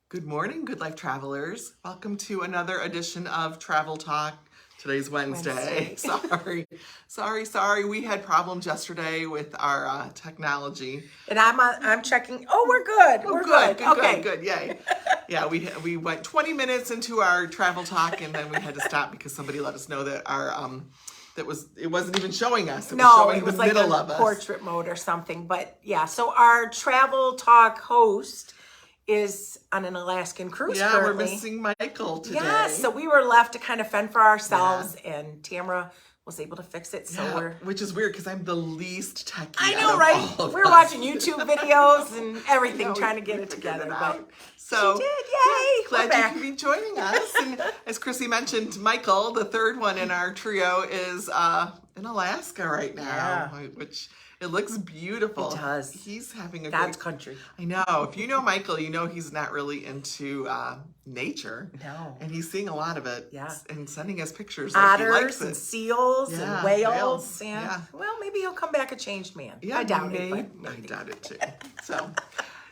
Good morning, good life travelers. Welcome to another edition of Travel Talk. Today's Wednesday. Sorry. We had problems yesterday with our technology. And I'm checking. Oh, we're good. We're good. Good. Yay. Yeah, we went 20 minutes into our Travel Talk, and then we had to stop because somebody let us know that our it wasn't even showing us. It was showing the like middle of us. Portrait mode or something. But yeah, so our Travel Talk host is on an Alaskan cruise currently. We're missing Michael today. Yeah, so we were left to kind of fend for ourselves, and Tamara was able to fix it. So which is weird because I'm the least techie. I know, right? We're watching YouTube videos and everything, trying to get it together. But so she did, yay! Glad you can be joining us. And as Chrissy mentioned, Michael, the third one in our trio, is in Alaska right now, which it looks beautiful. It does. He's having a God's country. I know. If you know Michael, you know he's not really into nature. No. And he's seeing a lot of it. Yeah. And sending us pictures. Otters like he likes and it. seals and whales. And, yeah. Well, maybe he'll come back a changed man. Yeah, I doubt it. But I doubt it too.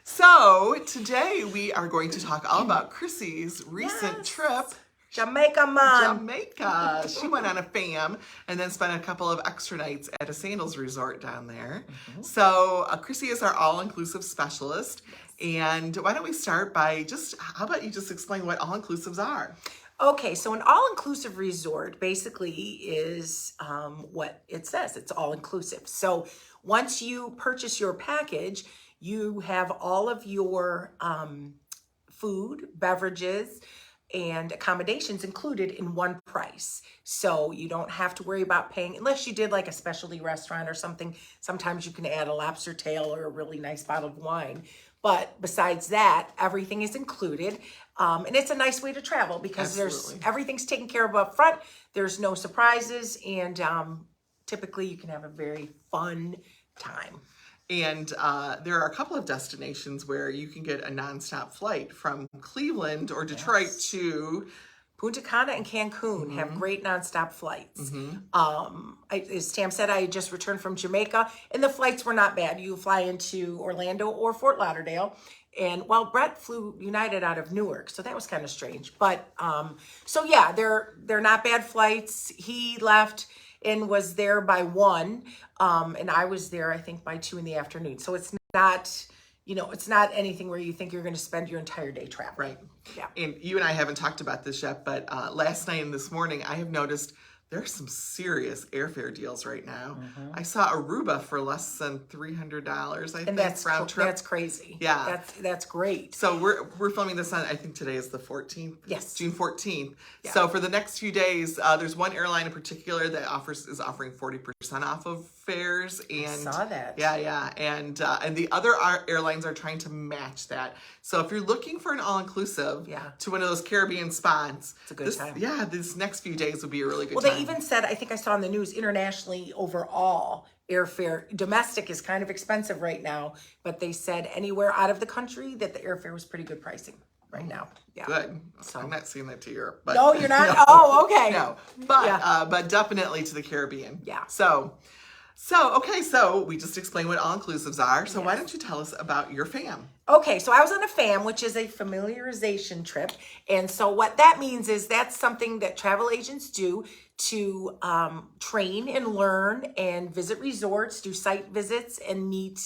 So today we are going to talk all about Chrissy's recent trip. Jamaica, Mom. Jamaica. She went on a fam and then spent a couple of extra nights at a sandals resort down there. So Chrissy is our all-inclusive specialist. And why don't we start by how about you just explain what all-inclusives are? Okay, so an all-inclusive resort basically is what it says. It's all-inclusive. So once you purchase your package, you have all of your food, beverages, and accommodations included in one price. So you don't have to worry about paying, unless you did like a specialty restaurant or something. Sometimes you can add a lobster tail or a really nice bottle of wine. But besides that, everything is included. And it's a nice way to travel because everything's taken care of up front. There's no surprises. And typically you can have a very fun time. And there are a couple of destinations where you can get a nonstop flight from Cleveland or Detroit to Punta Cana and Cancun have great nonstop flights. As Tam said, I just returned from Jamaica, and the flights were not bad. You fly into Orlando or Fort Lauderdale, and Brett flew United out of Newark, so that was kind of strange. But so yeah, they're not bad flights. He left and was there by 1, and I was there, I think, by 2 in the afternoon. So it's not, it's not anything where you think you're going to spend your entire day traveling. Right. Yeah. And you and I haven't talked about this yet, but last night and this morning, I have noticed there's some serious airfare deals right now. I saw Aruba for less than $300, I think, round trip. That's crazy. Yeah. That's great. So we're filming this on, I think today is the 14th. Yes. June 14th. Yeah. So for the next few days, there's one airline in particular that is offering 40% off of fares. And I saw that. Yeah. And the other airlines are trying to match that. So if you're looking for an all-inclusive to one of those Caribbean spots, it's a good time. Yeah, these next few days would be a really good time. Well, they even said, I think I saw in the news, internationally overall, airfare, domestic is kind of expensive right now, but they said anywhere out of the country that the airfare was pretty good pricing right now. Yeah. Good. So I'm not seeing that to Europe. But no, you're not? No. Oh, okay. No, but definitely to the Caribbean. Yeah. So we just explained what all-inclusives are. So why don't you tell us about your fam? Okay, so I was on a FAM, which is a familiarization trip. And so what that means is that's something that travel agents do to train and learn and visit resorts, do site visits, and meet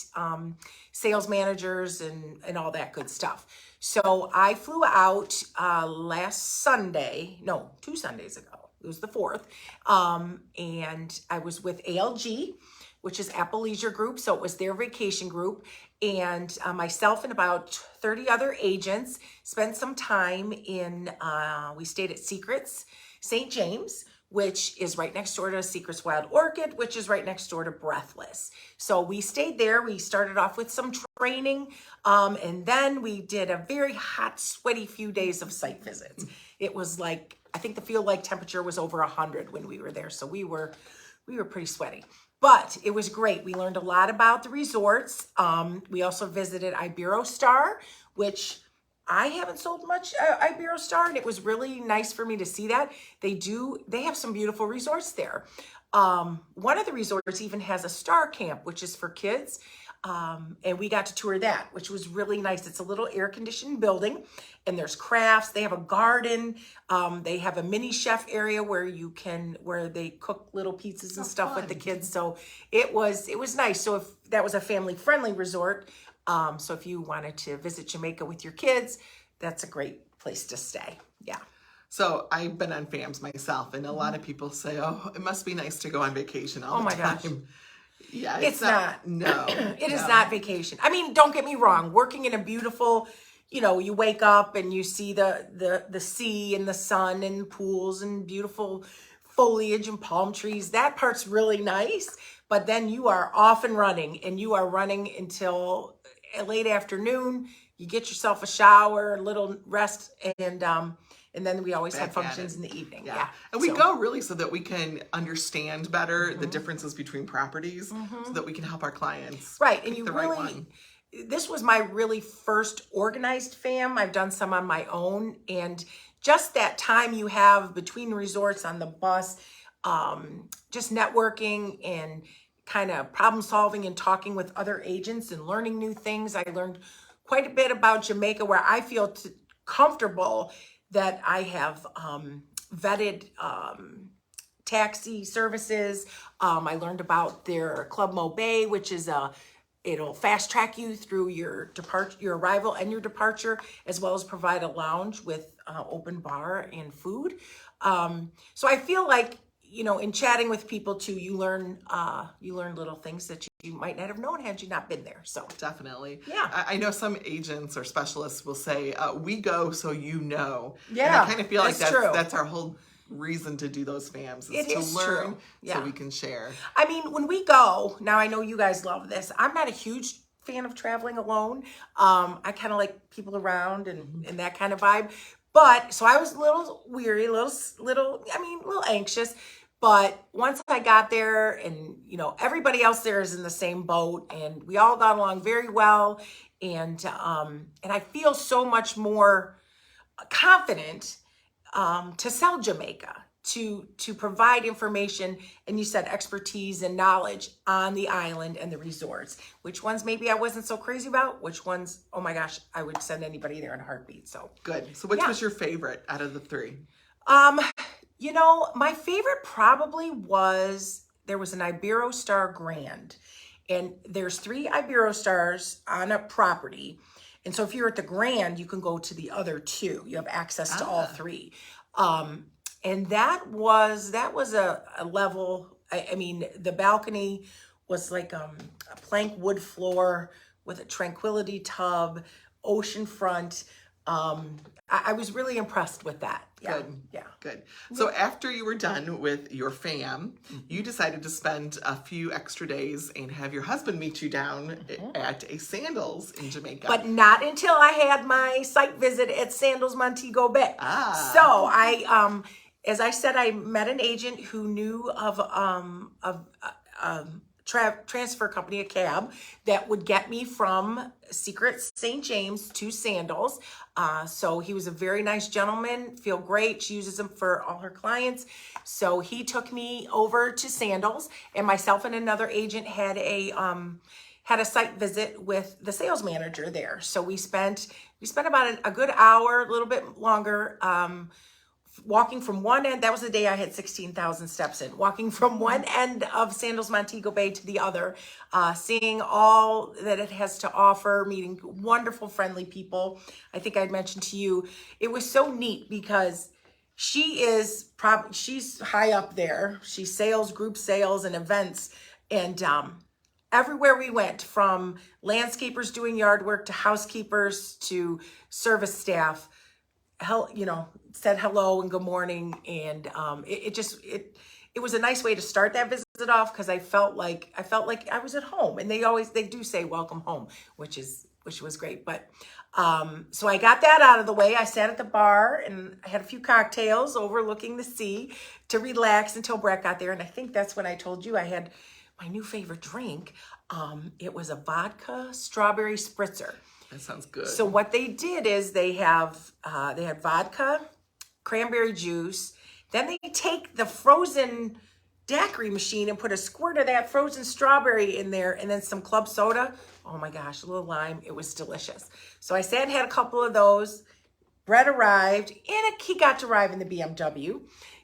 sales managers and all that good stuff. So I flew out 2 Sundays ago. It was the 4th. And I was with ALG, which is Apple Leisure Group. So it was their vacation group. And myself and about 30 other agents spent some time we stayed at Secrets St. James, which is right next door to Secrets Wild Orchid, which is right next door to Breathless. So we stayed there. We started off with some training, and then we did a very hot, sweaty few days of site visits. It was like, I think the field like temperature was over 100 when we were there. So we were pretty sweaty, but it was great. We learned a lot about the resorts. We also visited Iberostar, which I haven't sold much Iberostar, and it was really nice for me to see that. They have some beautiful resorts there. One of the resorts even has a star camp, which is for kids. And we got to tour that, which was really nice. It's a little air-conditioned building, and there's crafts. They have a garden. They have a mini chef area where they cook little pizzas and stuff with the kids. So it was nice. So if that was a family-friendly resort, so if you wanted to visit Jamaica with your kids, that's a great place to stay. Yeah. So I've been on FAMs myself, and a lot of people say, "Oh, it must be nice to go on vacation all the time." Gosh. Yeah, It's not. No, It is not vacation. I mean, don't get me wrong. Working in a beautiful, you wake up and you see the sea and the sun and pools and beautiful foliage and palm trees. That part's really nice. But then you are off and running, and you are running until late afternoon. You get yourself a shower, a little rest, and then we always have functions in the evening. Yeah. And we go really so that we can understand better the differences between properties so that we can help our clients. Right. And pick the right one. This was my really first organized fam. I've done some on my own. And just that time you have between resorts on the bus, just networking and kind of problem solving and talking with other agents and learning new things. I learned quite a bit about Jamaica, where I feel comfortable that I have vetted taxi services. I learned about their Club Mo Bay, which is it'll fast track you through your arrival and your departure, as well as provide a lounge with open bar and food. So I feel like, in chatting with people too, you learn little things that you might not have known had you not been there. So definitely. Yeah. I know some agents or specialists will say, we go so Yeah. And I kind of feel like true. That's our whole reason to do those FAMs is It to is learn true. Yeah. so we can share. I mean, when we go, now I know you guys love this. I'm not a huge fan of traveling alone. I kind of like people around and that kind of vibe. But so I was a little weary, a little anxious. But once I got there, and everybody else there is in the same boat, and we all got along very well, and I feel so much more confident to sell Jamaica, to provide information, and you said expertise and knowledge on the island and the resorts. Which ones maybe I wasn't so crazy about, which ones, oh my gosh, I would send anybody there in a heartbeat. So good. So which was your favorite out of the three? My favorite probably there was an Iberostar Grand, and there's 3 Iberostars on a property. And so if you're at the Grand, you can go to the other 2. You have access to all 3. And that was a level, I mean, the balcony was like a plank wood floor with a tranquility tub, ocean front. I was really impressed with that. Yeah. Good. Yeah. Good. So after you were done with your fam, you decided to spend a few extra days and have your husband meet you down at a Sandals in Jamaica. But not until I had my site visit at Sandals Montego Bay. So I, as I said, I met an agent who knew of transfer company, a cab that would get me from Secret St. James to Sandals. So he was a very nice gentleman, feel great. She uses him for all her clients. So he took me over to Sandals, and myself and another agent had a site visit with the sales manager there. So we spent about a good hour, a little bit longer, walking from one end. That was the day I had 16,000 steps in. Walking from one end of Sandals Montego Bay to the other, seeing all that it has to offer, meeting wonderful, friendly people. I think I'd mentioned to you, it was so neat because she's high up there. She sales, group sales and events. And everywhere we went, from landscapers doing yard work to housekeepers to service staff, said hello and good morning. And it was a nice way to start that visit off, because I felt like I was at home. And they do say welcome home, which was great. But so I got that out of the way. I sat at the bar and I had a few cocktails overlooking the sea to relax until Brett got there. And I think that's when I told you I had my new favorite drink. It was a vodka strawberry spritzer. That sounds good. So what they did is they had vodka, cranberry juice. Then they take the frozen daiquiri machine and put a squirt of that frozen strawberry in there and then some club soda. Oh my gosh, a little lime. It was delicious. So I sat and had a couple of those. Brett arrived, and he got to arrive in the BMW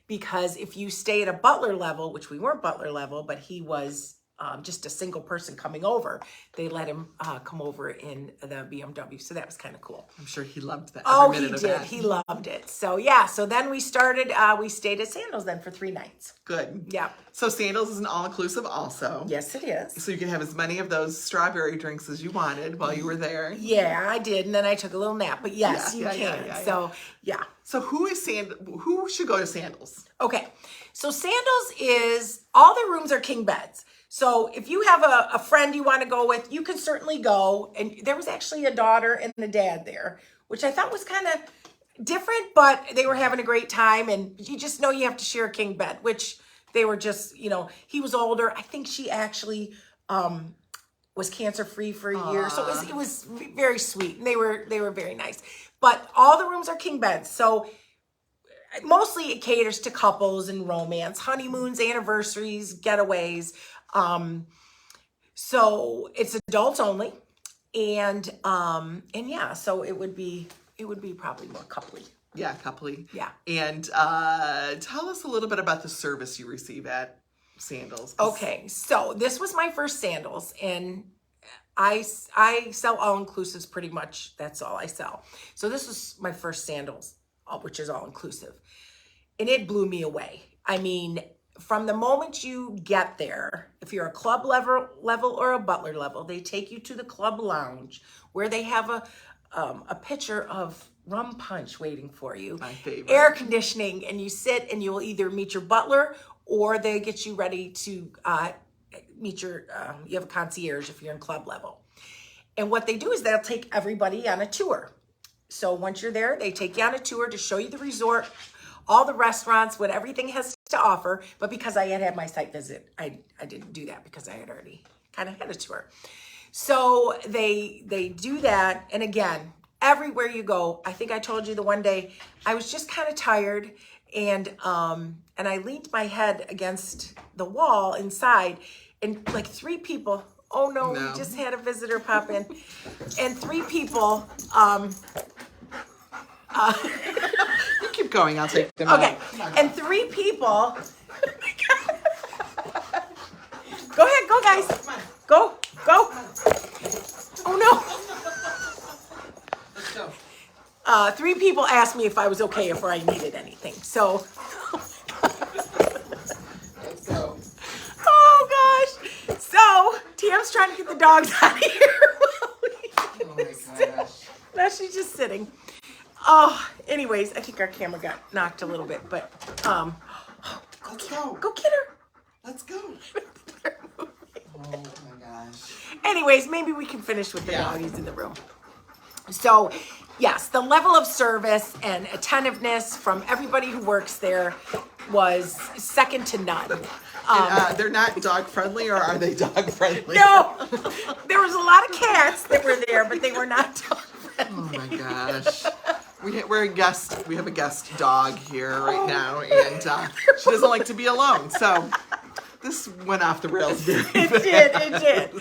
because if you stay at a butler level, which we weren't butler level, but he was just a single person coming over, they let him come over in the BMW. So that was kind of cool. I'm sure he loved that. Oh, he did. He loved it. So yeah, so then we started, we stayed at Sandals then for 3 nights. Good. Yeah. So Sandals is an all-inclusive also. Yes, it is. So you can have as many of those strawberry drinks as you wanted while you were there. Yeah, I did. And then I took a little nap. But yes, you can. So yeah. So who should go to Sandals? Okay. So Sandals is, all the rooms are king beds. So if you have a friend you want to go with, you can certainly go. And there was actually a daughter and a dad there, which I thought was kind of different, but they were having a great time. And you just know you have to share a king bed, which they were just, he was older. I think she actually was cancer-free for a year. So it was very sweet. And they were very nice. But all the rooms are king beds. So mostly it caters to couples and romance, honeymoons, anniversaries, getaways. So it's adults only, and yeah, so it would be probably more coupley. Yeah, coupley. Yeah. And tell us a little bit about the service you receive at Sandals. Okay, so this was my first Sandals, and I sell all inclusives pretty much. That's all I sell. So this was my first Sandals, which is all inclusive, and it blew me away. I mean, from the moment you get there, if you're a club level or a butler level, they take you to the club lounge where they have a pitcher of rum punch waiting for you. My favorite. Air conditioning, and you sit and you will either meet your butler or they get you ready to meet you have a concierge if you're in club level. And what they do is they'll take everybody on a tour. So once you're there, they take you on a tour to show you the resort, all the restaurants, what everything has to offer. But because I had my site visit, I didn't do that because I had already kind of had a tour. So they do that. And again, everywhere you go, I think I told you the one day I was just kind of tired, and I leaned my head against the wall inside, and like 3 people, oh no, we just had a visitor pop in, and 3 people, you keep going, I'll take them okay, out. and 3 people, go ahead, go guys, go, oh no. Let's go. 3 people asked me if I was okay if I needed anything, so. Let's go. Oh gosh. So Tam's trying to get the dogs out of here. Oh my gosh. Now she's just sitting. Oh, anyways, I think our camera got knocked a little bit, but Let's go. go get her. Let's go. Oh my gosh. Anyways, maybe we can finish with the doggies in the room. So, yes, the level of service and attentiveness from everybody who works there was second to none. They're not dog friendly, or are they dog friendly? No, there was a lot of cats that were there, but they were not dog friendly. Oh my gosh. We're a guest. We have a guest dog here right now, and she doesn't like to be alone. So this went off the rails very fast. It did.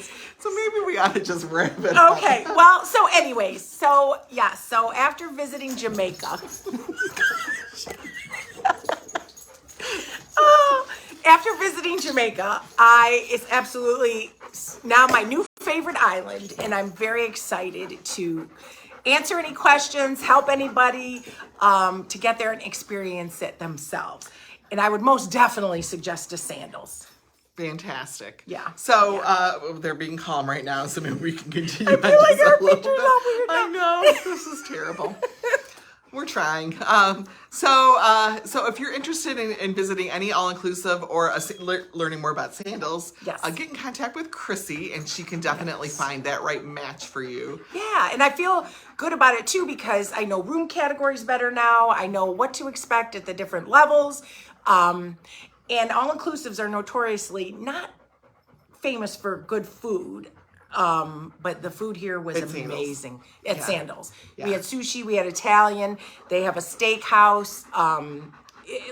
So maybe we ought to just wrap it up. Okay, well, so anyways, so after visiting Jamaica, it's absolutely now my new favorite island, and I'm very excited to answer any questions, help anybody to get there and experience it themselves. And I would most definitely suggest a Sandals. Fantastic. Yeah. So they're being calm right now, so maybe we can continue. I feel like our picture's all weird now. I know. This is terrible. We're trying. So if you're interested in visiting any all-inclusive or learning more about Sandals, get in contact with Chrissy, and she can definitely find that right match for you. Yeah, and I feel good about it too because I know room categories better now. I know what to expect at the different levels. And all-inclusives are notoriously not famous for good food. But the food here was amazing at Sandals. Yeah. We had sushi, we had Italian, they have a steakhouse,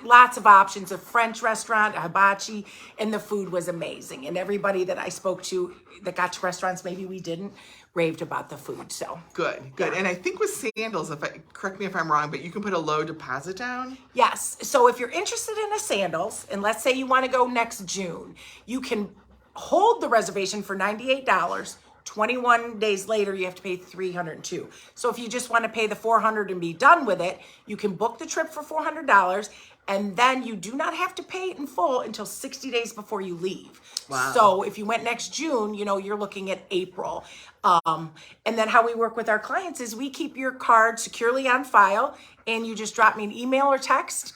lots of options, a French restaurant, a hibachi, and the food was amazing. And everybody that I spoke to that got to restaurants, maybe we didn't, raved about the food. So good. Yeah. And I think with sandals, correct me if I'm wrong, but you can put a low deposit down. Yes. So if you're interested in the sandals, and let's say you want to go next June, you can hold the reservation for $98. 21 days later, you have to pay $302. So if you just want to pay the $400 and be done with it, you can book the trip for $400, and then you do not have to pay it in full until 60 days before you leave. Wow. So if you went next June, you're looking at April. And then how we work with our clients is we keep your card securely on file, and you just drop me an email or text,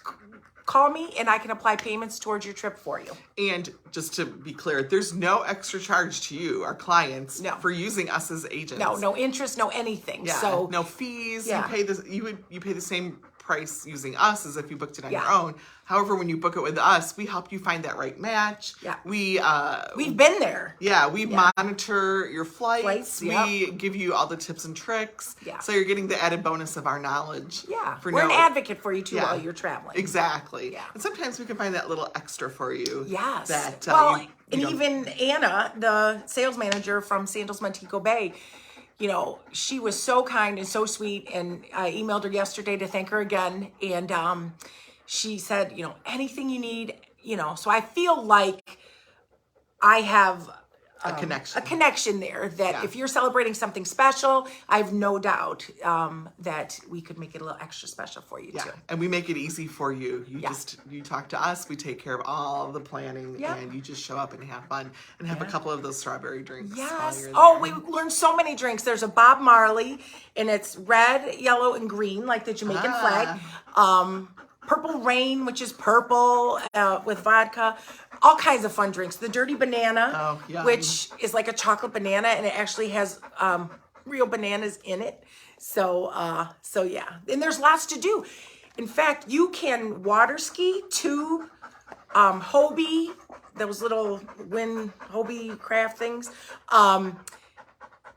call me, and I can apply payments towards your trip for you. And just to be clear, there's no extra charge to you, our clients, No. for using us as agents. No interest, no anything. Yeah, So no fees. Yeah. You pay this. You pay the same price using us as if you booked it on Yeah. your own. However, when you book it with us, we help you find that right match. Yeah. We've been there. Yeah, we monitor your flights. Yep. We give you all the tips and tricks. Yeah. So you're getting the added bonus of our knowledge. Yeah, For we're an no- advocate for you too Yeah. while you're traveling. Exactly. Yeah. And sometimes we can find that little extra for you. Yes. That well, you and don't- even Anna, the sales manager from Sandals Montego Bay, she was so kind and so sweet. And I emailed her yesterday to thank her again. And she said, anything you need, so I feel like I have a connection. a connection there that Yeah. if you're celebrating something special, I have no doubt that we could make it a little extra special for you Yeah, too. and we make it easy for you. Yeah. You talk to us, we take care of all of the planning, Yeah. and you just show up and have fun and have a couple of those strawberry drinks. while Yes. you're Oh, there. we learned so many drinks. There's a Bob Marley, and it's red, yellow, and green, like the Jamaican flag. Purple Rain, which is purple with vodka. All kinds of fun drinks. The Dirty Banana, Oh, yum. which is like a chocolate banana, and it actually has real bananas in it. So yeah. And there's lots to do. In fact, you can water ski to Hobie, those little Hobie craft things.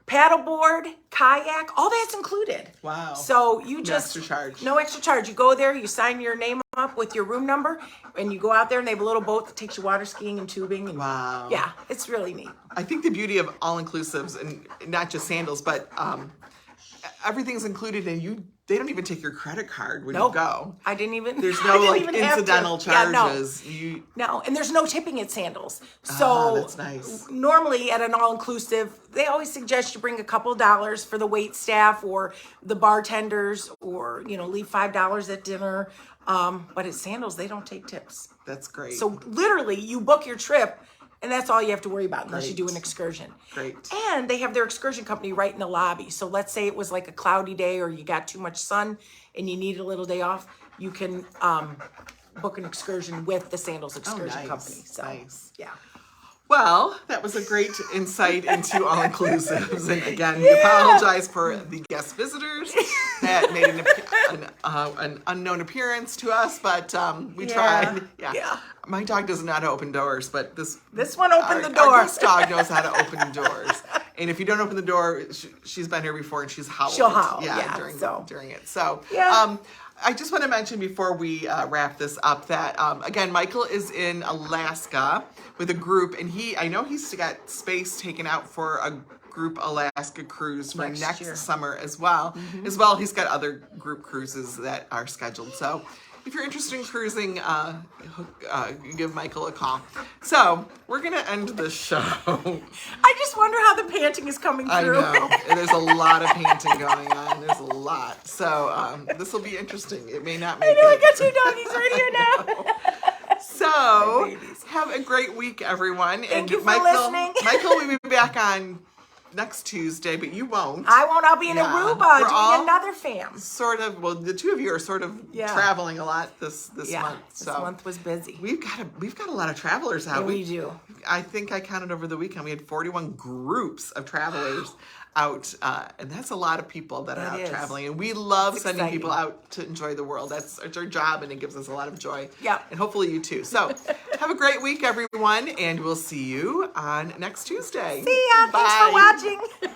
Paddleboard, kayak, all that's included. Wow. So you just extra charge. No extra charge. You go there, you sign your name up with your room number, and you go out there, and they have a little boat that takes you water skiing and tubing. And Wow. yeah, it's really neat. I think the beauty of all inclusives, and not just sandals, but everything's included, and they don't even take your credit card when Nope. you go. I didn't even. There's I no didn't like even have to. incidental Yeah, no. charges. No, and there's no tipping at Sandals. So that's nice. normally at an all-inclusive, they always suggest you bring a couple of dollars for the wait staff or the bartenders, or leave $5 at dinner. But at Sandals, they don't take tips. That's great. So literally, you book your trip, and that's all you have to worry about unless you do Great. an excursion. Great. And they have their excursion company right in the lobby. So let's say it was like a cloudy day, or you got too much sun and you needed a little day off, you can book an excursion with the Sandals Excursion nice. Company. So Nice. yeah. Well, that was a great insight into all inclusives. And again, we apologize for the guest visitors that made an unknown appearance to us, but we tried. Yeah. My dog doesn't know how to open doors, but this one opened the Our door. guest dog knows how to open doors. And if you don't open the door, she's been here before and she's howled. She'll howl, during it. So, Yeah. I just want to mention before we wrap this up that, again, Michael is in Alaska with a group, and I know he's got space taken out for a group Alaska cruise for Next year. next summer as well. As well, he's got other group cruises that are scheduled. So if you're interested in cruising, give Michael a call. So we're going to end the show. I just wonder how the panting is coming I through. know. There's a lot of panting going on. There's a lot. So this will be interesting. It may not make I know, I it. got two doggies right here now. So My babies. have a great week, everyone. Thank you for listening. Michael will be back on next Tuesday, but you won't. I won't. I'll be in Yeah. Aruba We're doing all another fam. Sort of. Well, the two of you are sort of Yeah. traveling a lot this Yeah, month. this So month was busy. we've got a lot of travelers out. Yeah, we do. I think I counted over the weekend. We had 41 groups of travelers out, and that's a lot of people that are That out is. traveling. And we love It's sending exciting. people out to enjoy the world. It's our job, and it gives us a lot of joy. Yep. And hopefully you too. So have a great week, everyone, and we'll see you on next Tuesday. See ya. Thanks for Bye. watching.